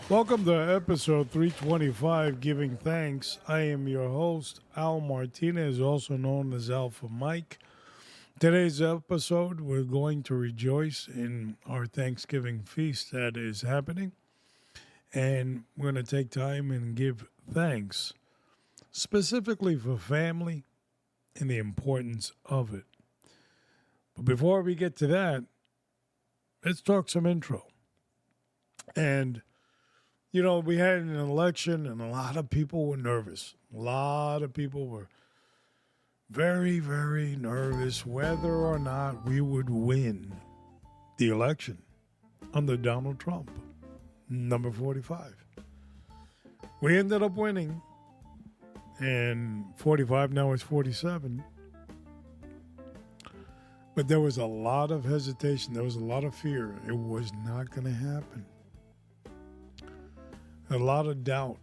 Welcome to episode 325, Giving Thanks. I am your host, Al Martinez, also known as Alpha Mike. Today's episode, we're going to rejoice in our Thanksgiving feast that is happening. And we're going to take time and give thanks, specifically for family and the importance of it. But before we get to that, let's talk some intro. And we had an election and a lot of people were nervous. A lot of people were very, very nervous whether or not we would win the election under Donald Trump, number 45. We ended up winning, and 45 now is 47. But there was a lot of hesitation. There was a lot of fear. It was not going to happen. A lot of doubt.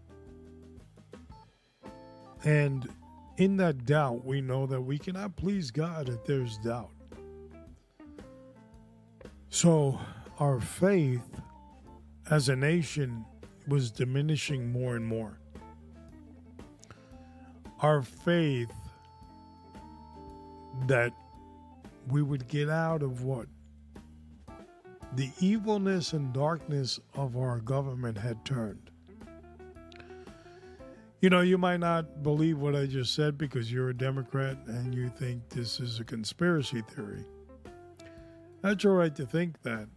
And in that doubt, we know that we cannot please God if there's doubt. So our faith as a nation was diminishing more and more. Our faith that we would get out of what? The evilness and darkness of our government had turned. You might not believe what I just said because you're a Democrat and you think this is a conspiracy theory. That's your right to think that.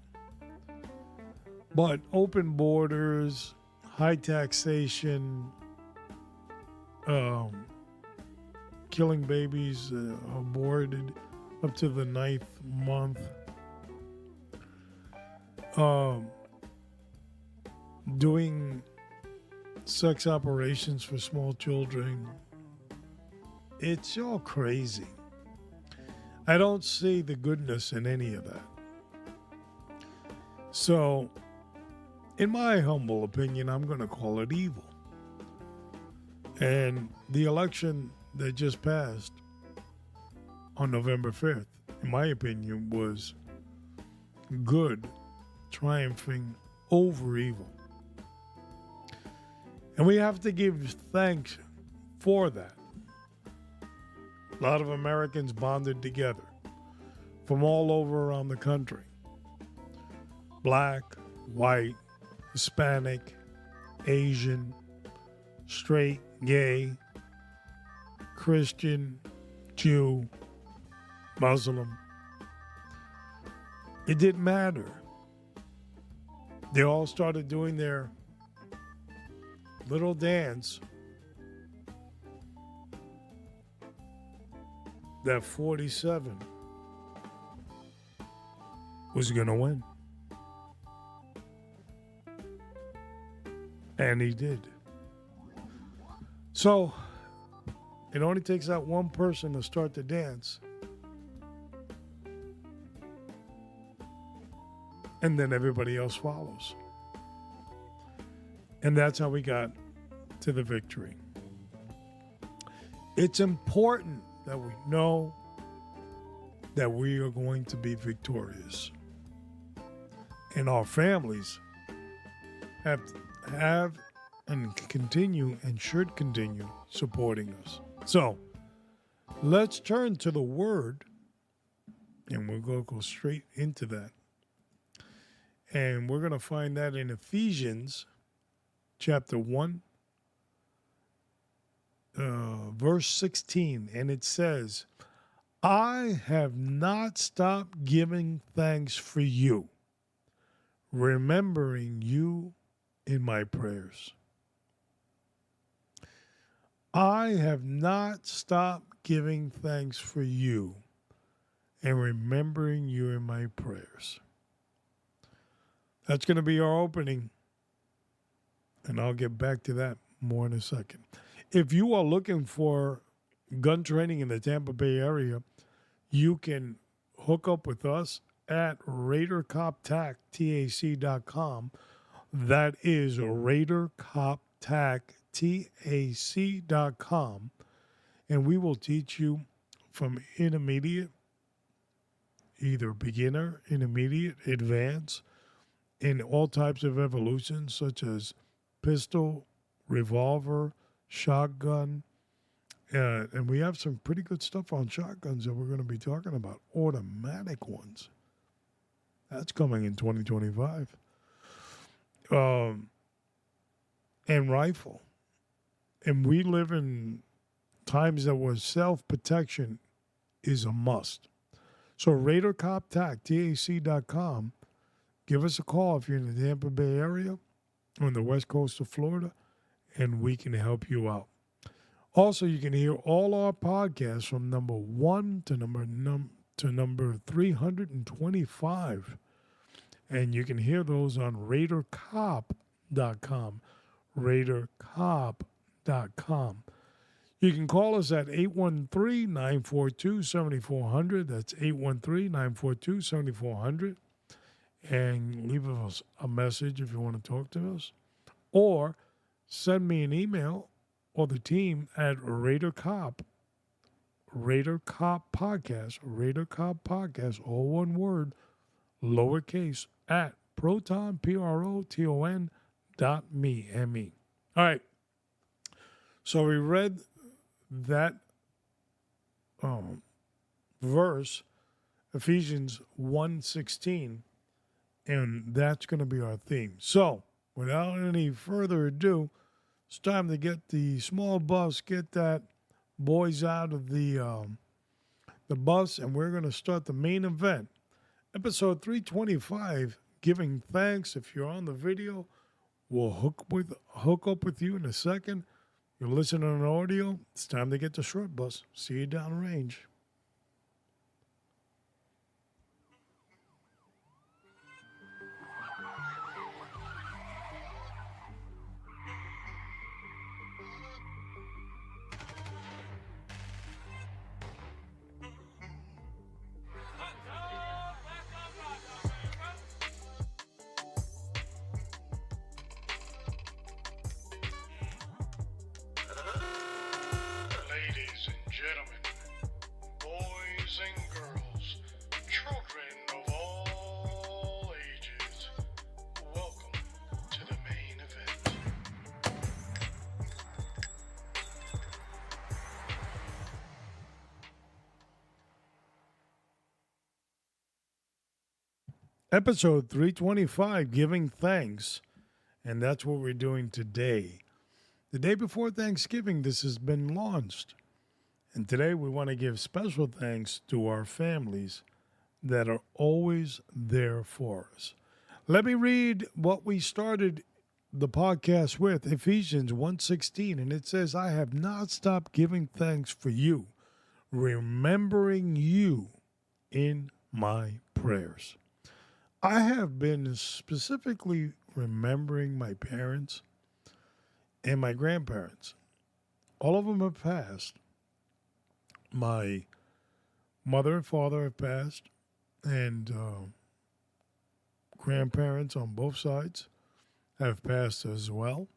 But open borders, high taxation, killing babies aborted up to the 9th month, doing sex operations for small children. It's all crazy. I don't see the goodness in any of that. So, in my humble opinion, I'm going to call it evil. And the election that just passed on November 5th, in my opinion, was good triumphing over evil. And we have to give thanks for that. A lot of Americans bonded together from all over around the country. Black, white, Hispanic, Asian, straight, gay, Christian, Jew, Muslim. It didn't matter. They all started doing their little dance that 47 was going to win. And he did. So it only takes that one person to start the dance. And then everybody else follows. And that's how we got to the victory. It's important that we know that we are going to be victorious. And our families have and continue and should continue supporting us. So let's turn to the Word, and we're going to go straight into that. And we're going to find that in Ephesians chapter 1, verse 16. And it says, I have not stopped giving thanks for you, remembering you in my prayers. I have not stopped giving thanks for you and remembering you in my prayers. That's going to be our opening, and I'll get back to that more in a second. If you are looking for gun training in the Tampa Bay area, you can hook up with us at RaiderCopTac.com. That is RaiderCopTac.com. And we will teach you from intermediate, either beginner, intermediate, advanced, in all types of evolutions, such as pistol, revolver, shotgun. And we have some pretty good stuff on shotguns that we're going to be talking about. Automatic ones. That's coming in 2025. And rifle. And we live in times that where self-protection is a must. So Raider Cop TAC, TAC.com. Give us a call if you're in the Tampa Bay area or on the west coast of Florida, and we can help you out. Also, you can hear all our podcasts from number 1 to number 325. And you can hear those on RaiderCop.com. RaiderCop.com. You can call us at 813-942-7400. That's 813-942-7400. And leave us a message if you want to talk to us. Or send me an email or the team at Raider Cop Podcast, all one word, lowercase, at proton.me, M-E. All right. So we read that verse, Ephesians 1:16, and that's going to be our theme. So, without any further ado, it's time to get the small bus, get that boys out of the bus, and we're going to start the main event. Episode 325, giving thanks. If you're on the video, we'll hook up with you in a second. You're listening on audio. It's time to get the short bus. See you downrange. Episode 325, giving thanks, and that's what we're doing today. The day before Thanksgiving, this has been launched, and today we want to give special thanks to our families that are always there for us. Let me read what we started the podcast with, Ephesians 1:16, and it says, I have not stopped giving thanks for you, remembering you in my prayers. I have been specifically remembering my parents and my grandparents. All of them have passed. My mother and father have passed, and grandparents on both sides have passed as well.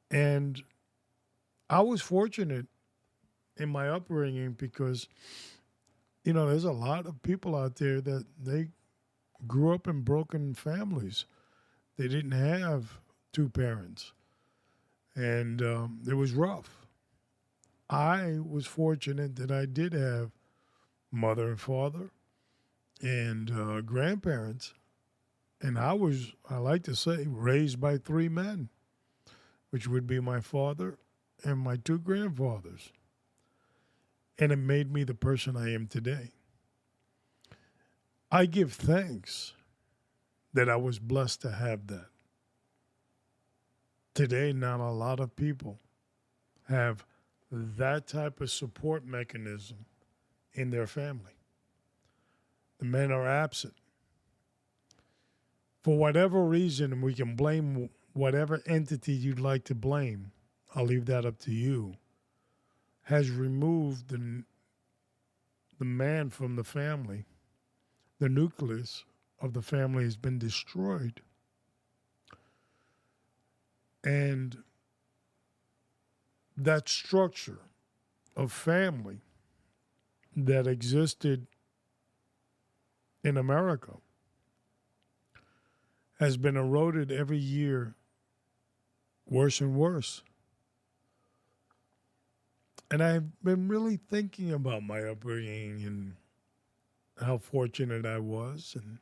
And I was fortunate in my upbringing because, there's a lot of people out there that they grew up in broken families. They didn't have two parents, and it was rough. I was fortunate that I did have mother and father and grandparents, and I like to say, raised by three men, which would be my father and my two grandfathers. And it made me the person I am today. I give thanks that I was blessed to have that. Today, not a lot of people have that type of support mechanism in their family. The men are absent. For whatever reason, we can blame whatever entity you'd like to blame. I'll leave that up to you. Has removed the man from the family. The nucleus of the family has been destroyed. And that structure of family that existed in America has been eroded every year worse and worse. And I've been really thinking about my upbringing and how fortunate I was. And,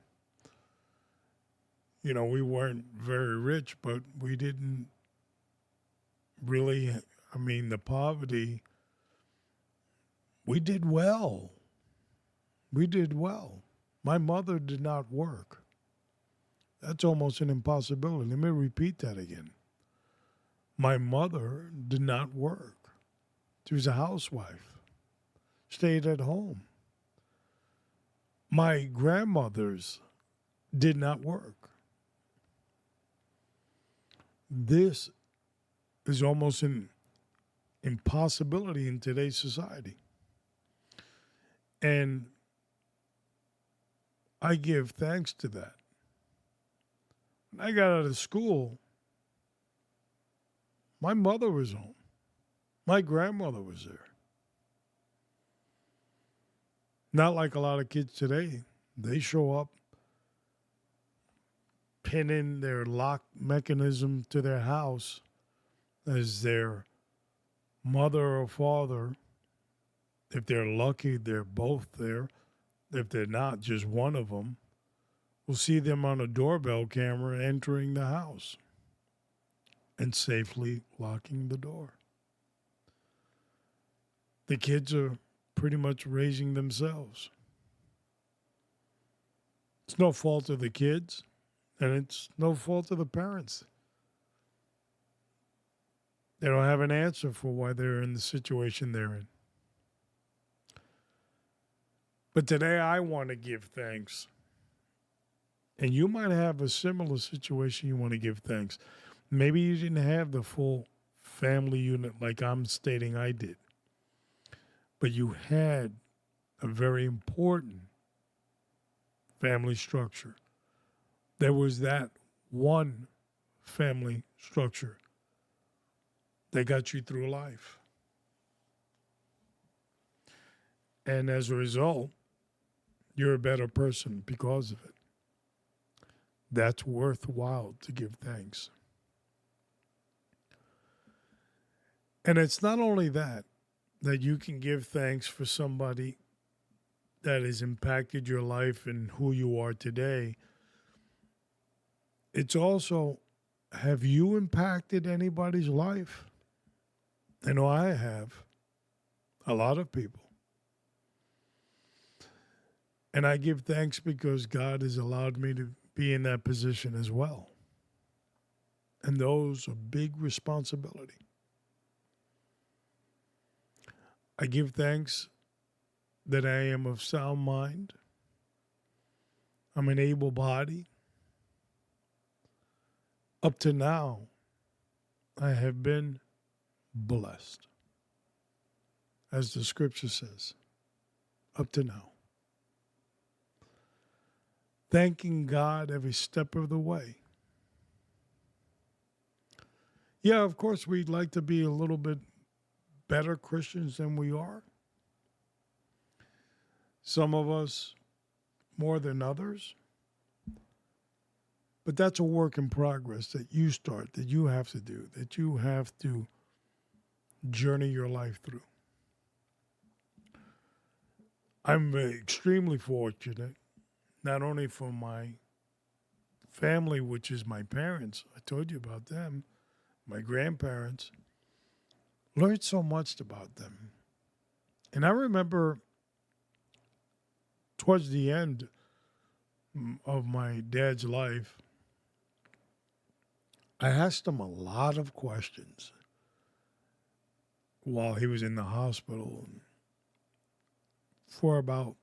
we weren't very rich, but we didn't really, the poverty, we did well. We did well. My mother did not work. That's almost an impossibility. Let me repeat that again. My mother did not work. She was a housewife, stayed at home. My grandmothers did not work. This is almost an impossibility in today's society. And I give thanks to that. When I got out of school, my mother was home. My grandmother was there. Not like a lot of kids today. They show up, pinning their lock mechanism to their house as their mother or father. If they're lucky, they're both there. If they're not, just one of them, will see them on a doorbell camera entering the house and safely locking the door. The kids are pretty much raising themselves. It's no fault of the kids, and it's no fault of the parents. They don't have an answer for why they're in the situation they're in. But today I want to give thanks. And you might have a similar situation you want to give thanks. Maybe you didn't have the full family unit like I'm stating I did. But you had a very important family structure. There was that one family structure that got you through life. And as a result, you're a better person because of it. That's worthwhile to give thanks. And it's not only that you can give thanks for somebody that has impacted your life and who you are today. It's also, have you impacted anybody's life? I know I have. A lot of people. And I give thanks because God has allowed me to be in that position as well. And those are big responsibility. I give thanks that I am of sound mind. I'm an able body. Up to now, I have been blessed. As the scripture says, up to now. Thanking God every step of the way. Yeah, of course, we'd like to be a little bit better Christians than we are. Some of us more than others. But that's a work in progress that you start, that you have to do, that you have to journey your life through. I'm extremely fortunate, not only for my family, which is my parents. I told you about them. My grandparents. Learned so much about them. And I remember towards the end of my dad's life, I asked him a lot of questions while he was in the hospital. For about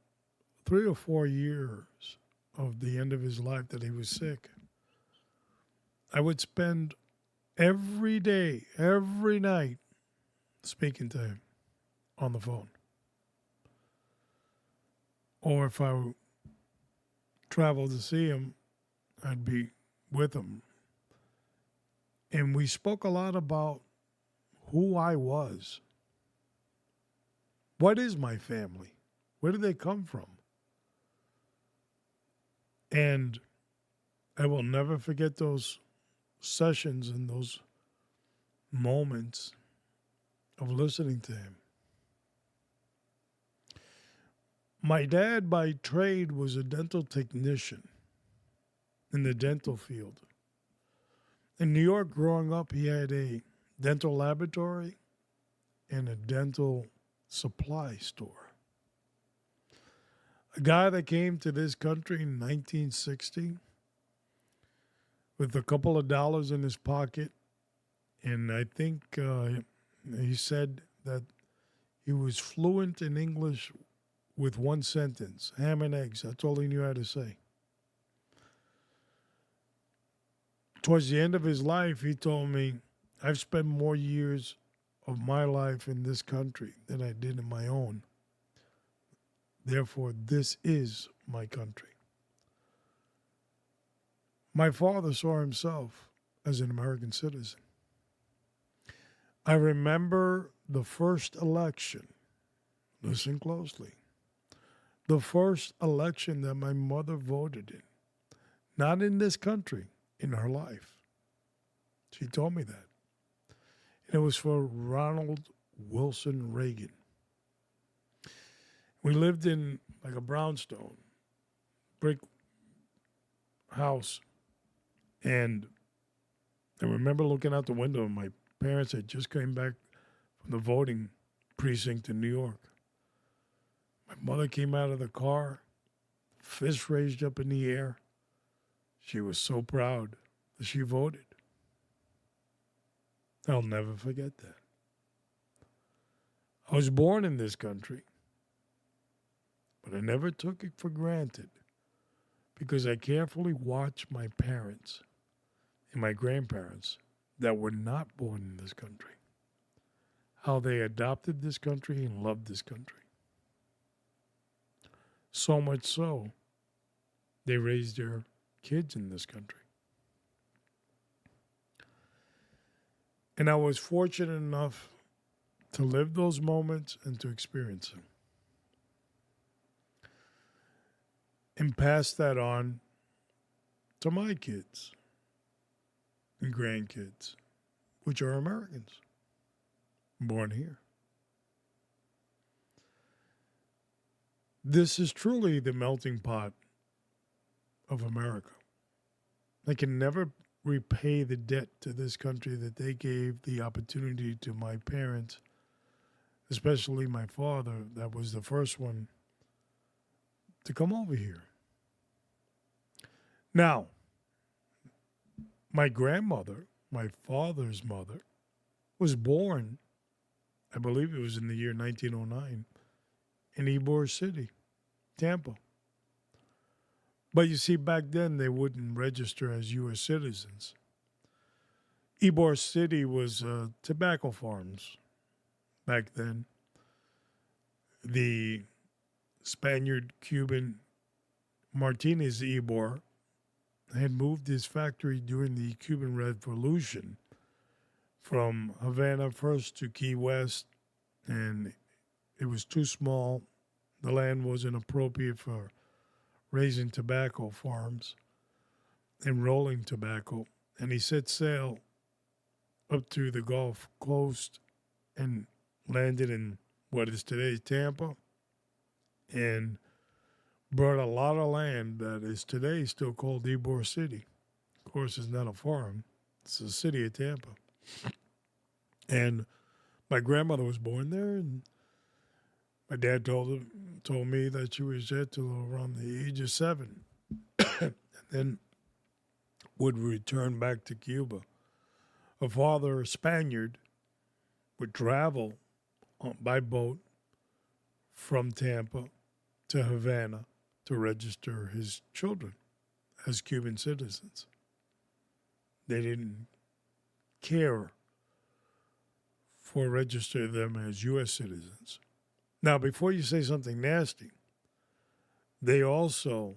3 or 4 years of the end of his life that he was sick, I would spend every day, every night, speaking to him on the phone. Or if I traveled to see him, I'd be with him. And we spoke a lot about who I was. What is my family? Where do they come from? And I will never forget those sessions and those moments of listening to him. My dad, by trade, was a dental technician in the dental field. In New York, growing up, he had a dental laboratory and a dental supply store. A guy that came to this country in 1960 with a couple of dollars in his pocket, and I think he said that he was fluent in English with one sentence, ham and eggs. That's all he knew how to say. Towards the end of his life, he told me, I've spent more years of my life in this country than I did in my own. Therefore, this is my country. My father saw himself as an American citizen. I remember the first election. Listen closely. The first election that my mother voted in. Not in this country, in her life. She told me that. And it was for Ronald Wilson Reagan. We lived in like a brownstone brick house. And I remember looking out the window, and my parents had just came back from the voting precinct in New York. My mother came out of the car, fist raised up in the air. She was so proud that she voted. I'll never forget that. I was born in this country, but I never took it for granted because I carefully watched my parents and my grandparents that were not born in this country, how they adopted this country and loved this country. So much so, they raised their kids in this country. And I was fortunate enough to live those moments and to experience them. And pass that on to my kids and grandkids, which are Americans, born here. This is truly the melting pot of America. I can never repay the debt to this country that they gave the opportunity to my parents, especially my father, that was the first one to come over here. Now, my grandmother, my father's mother, was born, I believe it was in the year 1909, in Ybor City, Tampa. But you see, back then they wouldn't register as U.S. citizens. Ybor City was tobacco farms back then. The Spaniard-Cuban Martinez Ybor had moved his factory during the Cuban Revolution from Havana first to Key West, and it was too small. The land wasn't appropriate for raising tobacco farms and rolling tobacco. And he set sail up to the Gulf Coast and landed in what is today Tampa and brought a lot of land that is today still called Ybor City. Of course, it's not a farm. It's the city of Tampa. And my grandmother was born there, and my dad told me that she was there till around the age of 7, and then would return back to Cuba. Her father, a Spaniard, would travel by boat from Tampa to Havana to register his children as Cuban citizens. They didn't care for registering them as U.S. citizens. Now, before you say something nasty, they also,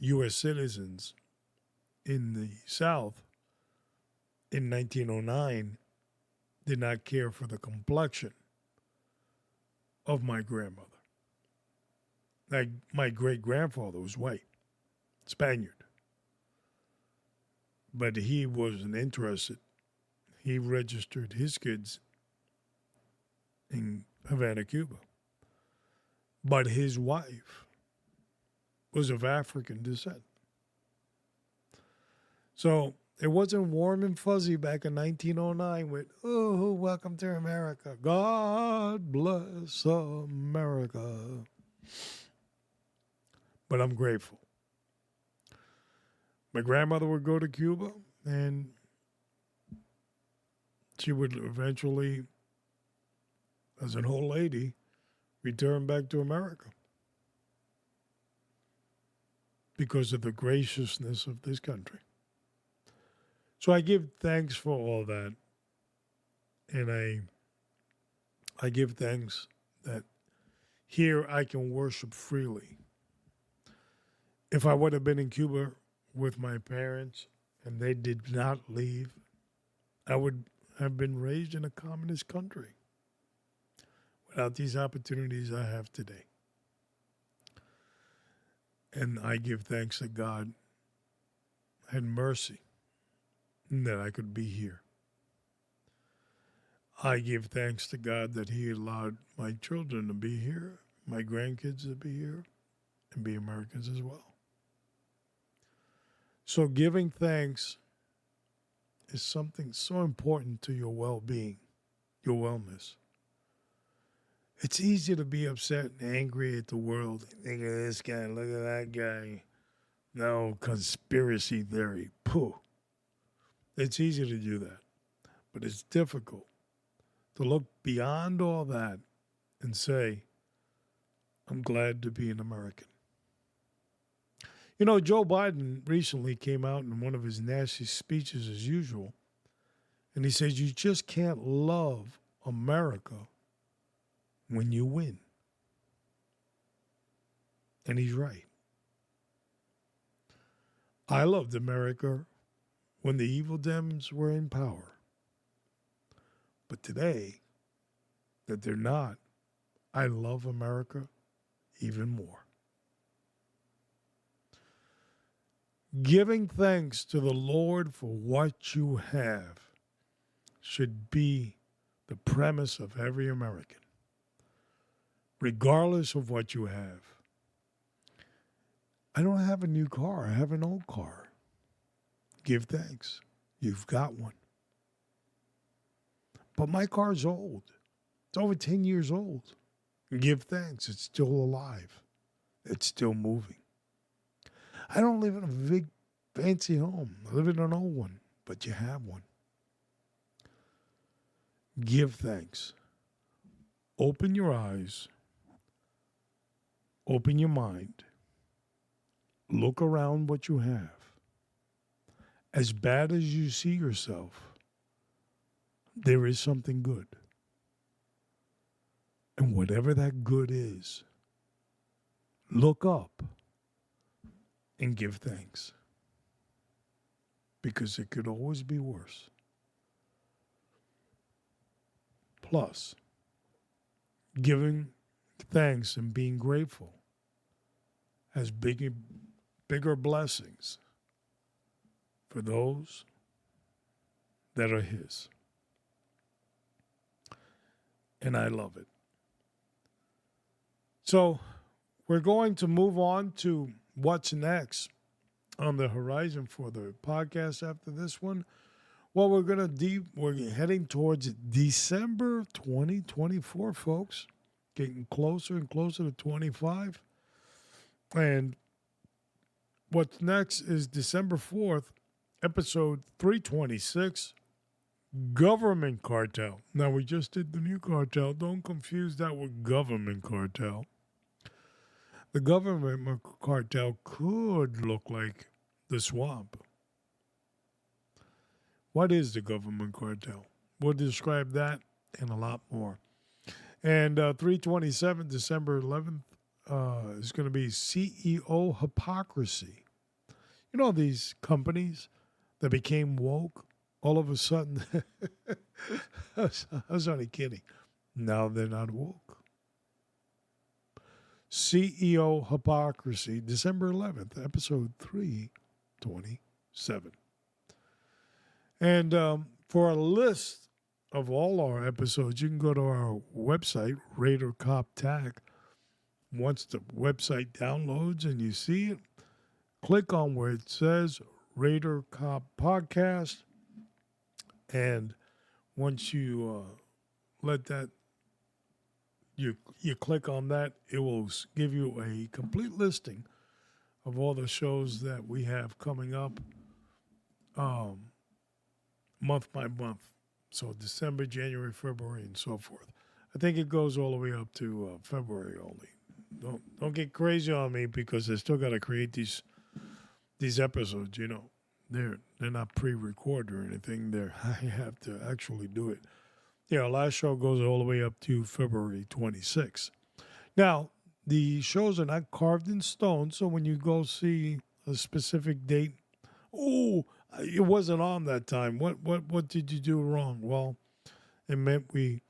U.S. citizens in the South in 1909, did not care for the complexion of my grandmother. Like, my great-grandfather was white, Spaniard. but he wasn't interested. He registered his kids in Havana, Cuba. But his wife was of African descent. So it wasn't warm and fuzzy back in 1909 with, oh, welcome to America. God bless America. But I'm grateful. My grandmother would go to Cuba, and she would eventually, as an old lady, return back to America because of the graciousness of this country. So I give thanks for all that, and I give thanks that here I can worship freely. If I would have been in Cuba with my parents and they did not leave, I would have been raised in a communist country without these opportunities I have today. And I give thanks that God had mercy that I could be here. I give thanks to God that He allowed my children to be here, my grandkids to be here, and be Americans as well. So giving thanks is something so important to your well-being, your wellness. It's easy to be upset and angry at the world. Look at this guy, look at that guy. No, conspiracy theory. Pooh. It's easy to do that. But it's difficult to look beyond all that and say, I'm glad to be an American. You know, Joe Biden recently came out in one of his nasty speeches as usual, and he says you just can't love America when you win. And he's right. I loved America when the evil Dems were in power. But today, that they're not, I love America even more. Giving thanks to the Lord for what you have should be the premise of every American, regardless of what you have. I don't have a new car. I have an old car. Give thanks. You've got one. But my car's old. It's over 10 years old. Give thanks. It's still alive. It's still moving. I don't live in a big, fancy home. I live in an old one, but you have one. Give thanks. Open your eyes. Open your mind. Look around what you have. As bad as you see yourself, there is something good. And whatever that good is, look up and give thanks. Because it could always be worse. Plus, giving thanks and being grateful has bigger blessings for those that are His. And I love it. So we're going to move on to what's next on the horizon for the podcast after this one. Well, we're heading towards December 2024, folks. Getting closer and closer to 25. And what's next is December 4th, episode 326, Government Cartel. Now, we just did the new cartel. Don't confuse that with government cartel. The government cartel could look like the swamp. What is the government cartel? We'll describe that and a lot more. And 327, December 11th, is going to be CEO hypocrisy. You know, these companies that became woke, all of a sudden, I was only kidding. Now they're not woke. CEO hypocrisy, December 11th, episode 327. And for a list of all our episodes, you can go to our website, Raider Cop Tag. Once the website downloads and you see it, click on where it says Raider Cop Podcast. And once you let that, you click on that, it will give you a complete listing of all the shows that we have coming up month by month. So December, January, February, and so forth. I think it goes all the way up to February only. Don't get crazy on me because I still got to create these episodes. You know, they're not pre-recorded or anything. I have to actually do it. Yeah, our last show goes all the way up to February 26th. Now, the shows are not carved in stone, so when you go see a specific date, oh, it wasn't on that time. What did you do wrong? Well, it meant we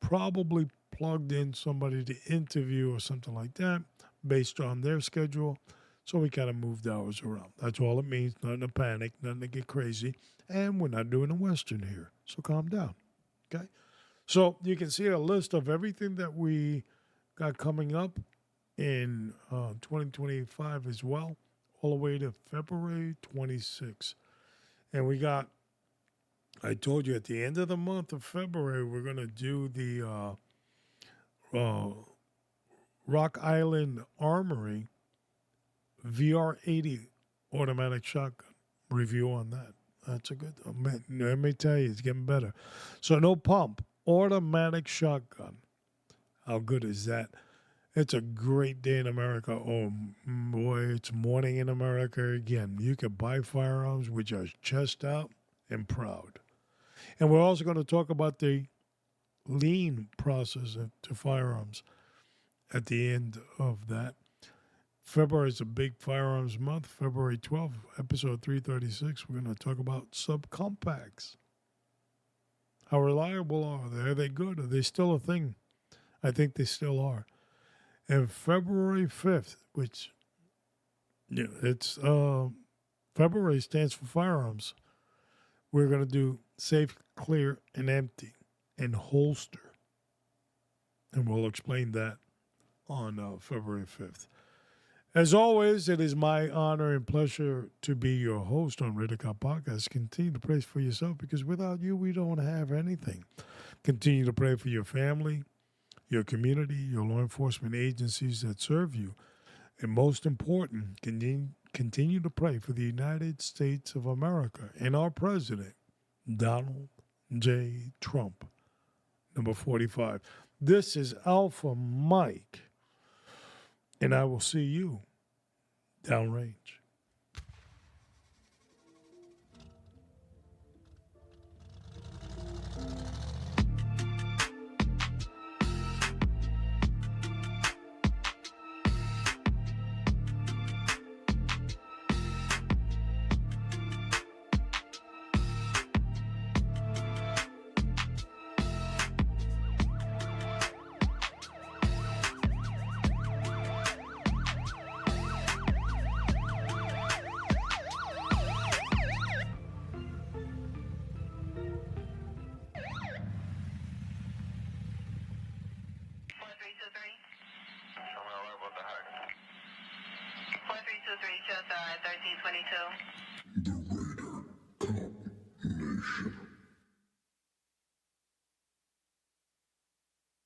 probably plugged in somebody to interview or something like that based on their schedule. So we kind of moved hours around. That's all it means. Nothing to panic, nothing to get crazy. And we're not doing a Western here. So calm down. Okay? So you can see a list of everything that we got coming up in 2025 as well, all the way to February 26th. And we got, I told you at the end of the month of February, we're going to do the Rock Island Armory VR80 automatic shotgun review on that. That's a good, let me tell you, it's getting better. So no pump, automatic shotgun. How good is that? It's a great day in America. Oh, boy, it's morning in America again. You can buy firearms with your chest out and proud. And we're also going to talk about the lean process to firearms at the end of that. February is a big firearms month. February 12th, episode 336, we're going to talk about subcompacts. How reliable are they? Are they good? Are they still a thing? I think they still are. And February 5th, which, it's February stands for firearms. We're going to do safe, clear, and empty, and holster. And we'll explain that on February 5th. As always, it is my honor and pleasure to be your host on Raider Cop Podcast. Continue to pray for yourself because without you, we don't have anything. Continue to pray for your family, your community, your law enforcement agencies that serve you. And most important, continue to pray for the United States of America and our president, Donald J. Trump, number 45. This is Alpha Mike, and I will see you downrange. Just 1322.